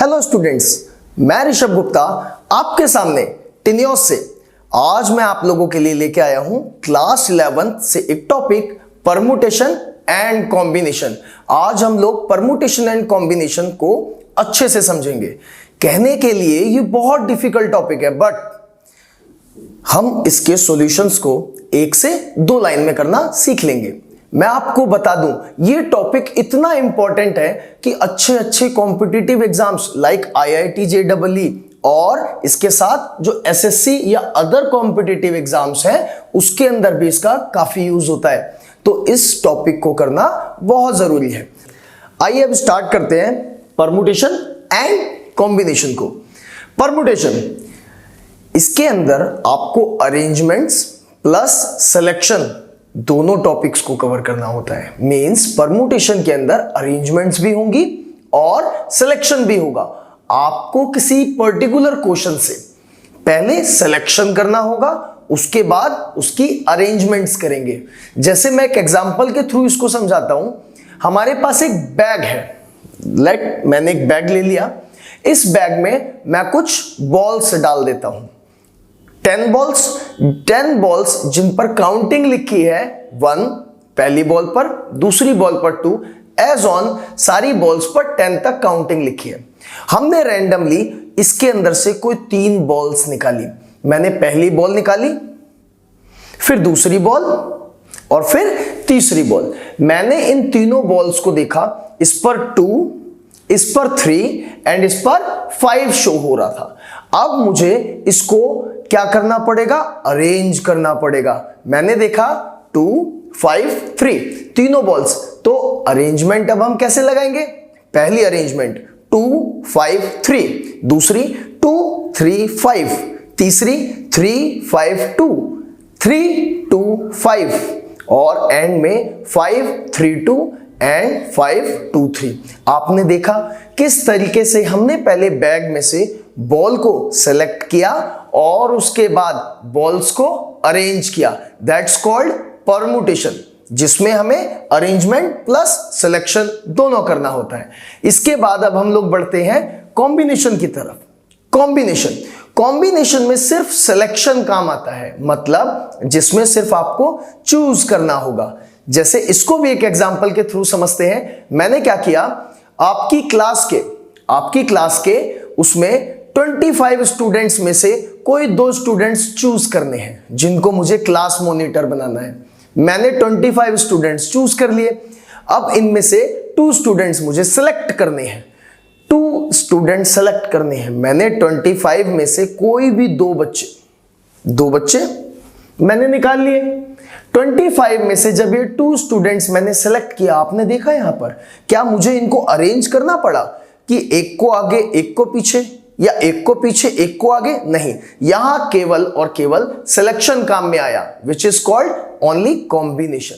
Hello students, मैं ऋषभ गुप्ता आपके सामने टिनियोस से आज मैं आप लोगों के लिए लेके आया हूं क्लास 11th से एक टॉपिक परमुटेशन एंड कॉम्बिनेशन। आज हम लोग परमुटेशन एंड कॉम्बिनेशन को अच्छे से समझेंगे। कहने के लिए ये बहुत डिफिकल्ट टॉपिक है, बट हम इसके सॉल्यूशंस को 1 से 2 लाइन में करना सीख लेंगे। मैं आपको बता दूं, ये टॉपिक इतना इंपॉर्टेंट है कि अच्छे competitive exams like IIT JEE और इसके साथ जो SSC या अदर कॉम्पिटिटिव एग्जाम्स हैं उसके अंदर भी इसका काफी यूज होता है। तो इस टॉपिक को करना बहुत जरूरी है। आइए अब स्टार्ट करते हैं परमुटेशन एंड कॉम्बिनेशन को। परमुटेशन, इसके अंदर आपको अरेंजमेंट्स प्लस सिलेक्शन दोनों टॉपिक्स को कवर करना होता है। मींस परमुटेशन के अंदर अरेंजमेंट्स भी होंगी और सिलेक्शन भी होगा। आपको किसी पर्टिकुलर क्वेश्चन से पहले सिलेक्शन करना होगा, उसके बाद उसकी अरेंजमेंट्स करेंगे। जैसे मैं एक एग्जांपल के थ्रू इसको समझाता हूं। हमारे पास एक बैग है, मैंने एक बैग ले लिया। इस बैग में मैं कुछ बॉल्स डाल देता हूं, 10 बॉल्स जिन पर काउंटिंग लिखी है 1 पहली बॉल पर, दूसरी बॉल पर 2, एज ऑन सारी बॉल्स पर 10 तक काउंटिंग लिखी है। हमने रैंडमली इसके अंदर से कोई 3 बॉल्स निकाली। मैंने पहली बॉल निकाली, फिर दूसरी बॉल और फिर तीसरी बॉल। मैंने इन तीनों बॉल्स को देखा, इस पर 2, इस पर 3 एंड इस पर 5 शो हो रहा था। अब मुझे इसको क्या करना पड़ेगा? अरेंज करना पड़ेगा। मैंने देखा 2, 5, 3 तीनों बॉल्स, तो अरेंजमेंट अब हम कैसे लगाएंगे? पहली अरेंजमेंट 2, 5, 3, दूसरी 2, 3, 5, तीसरी 3, 5, 2, 3, 2, 5 और एंड में 5, 3, 2 एंड 5, 2, 3। आपने देखा किस तरीके से हमने पहले बैग में से बॉल को सेलेक्ट किया और उसके बाद बॉल्स को अरेंज किया। दैट्स कॉल्ड परमुटेशन, जिसमें हमें अरेंजमेंट प्लस सिलेक्शन दोनों करना होता है। इसके बाद अब हम लोग बढ़ते हैं कॉम्बिनेशन की तरफ। कॉम्बिनेशन में सिर्फ सिलेक्शन काम आता है, मतलब जिसमें सिर्फ आपको चूज करना होगा। जैसे इसको भी एक एग्जांपल के थ्रू समझते हैं। मैंने क्या किया, आपकी क्लास के उसमें 25 स्टूडेंट्स में से कोई 2 स्टूडेंट्स चूज करने हैं जिनको मुझे क्लास मॉनिटर बनाना है। मैंने 25 स्टूडेंट्स चूज कर लिए। अब इनमें से 2 स्टूडेंट्स मुझे सिलेक्ट करने हैं। 2 स्टूडेंट्स सेलेक्ट करने हैं। मैंने 25 में से कोई भी 2 बच्चे मैंने निकाल लिए। 25 में से जब ये 2 स्टूडेंट्स मैंने सेलेक्ट किया, आपने देखा यहां पर क्या मुझे इनको अरेंज करना पड़ा कि एक को आगे एक को पीछे, या एक को पीछे एक को आगे? नहीं, यहां केवल और केवल सिलेक्शन काम में आया, which is called only combination.